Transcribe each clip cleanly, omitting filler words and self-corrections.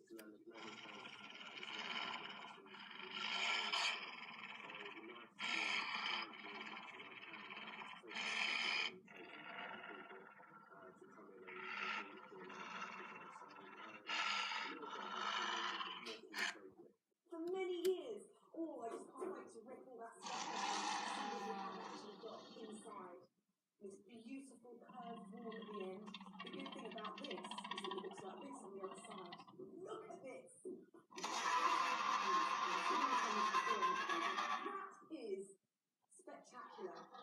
For many years. Oh, I just can't wait to rip all that stuff out and see what we have actually got inside. This beautiful curved wall at the end. The good thing about this is that it looks like this on the other side. Look at this! That is spectacular. Look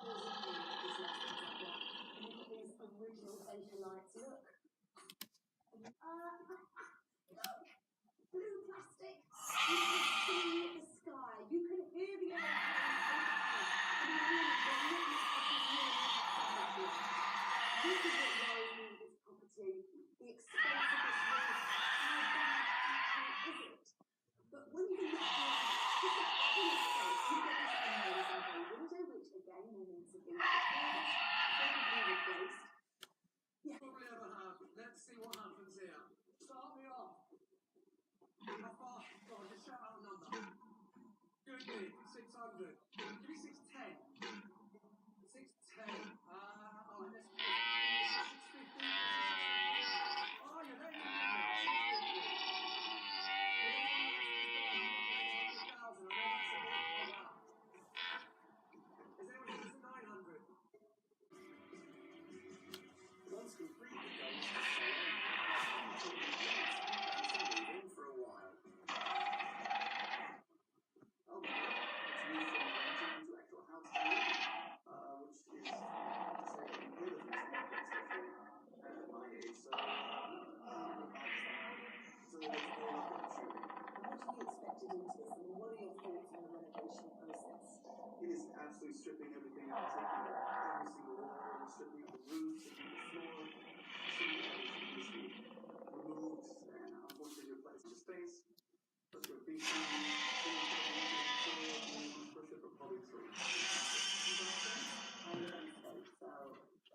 at these original Baker lights. Look. Look! Blue plastic. You can see the sky. You can hear the This is what worries me with this property. The expense of this roof. How bad actually is it? But when you look at just a corner space, you get this amazing bay window, which again will need to be refurbished, probably replaced. Yeah. Probably ever have. Let's see what happens here. Start me off. How far? Go on, just shout out a number. Good bid, 600. Give me 610. 610. Alright, let's put 650. Oh, you're very good. 650. Is there anything to 900? Once complete, the goal is to stay in for a while. Oh, it's moved from renting into actual house which is to say rid of these markets at my age, so it's a little opportunity. What have you expected into this? I mean, what are your thoughts on the renovation process? It is absolutely stripping everything out, taking every single wall, stripping out the roof, stripping the floor, stripping everything needs to be removed, and unfortunately replacing the space. But we're being push it for probably 3. I live in space, so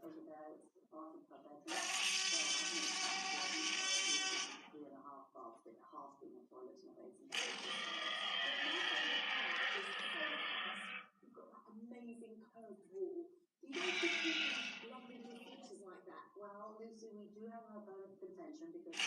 over there it's parking per bedroom. So I think it's 3.5 baths, with half being a toilet and a basin. You've got that amazing curved wall. Do you think people love new features like that? Well, Lucy, we do have our bone of contention because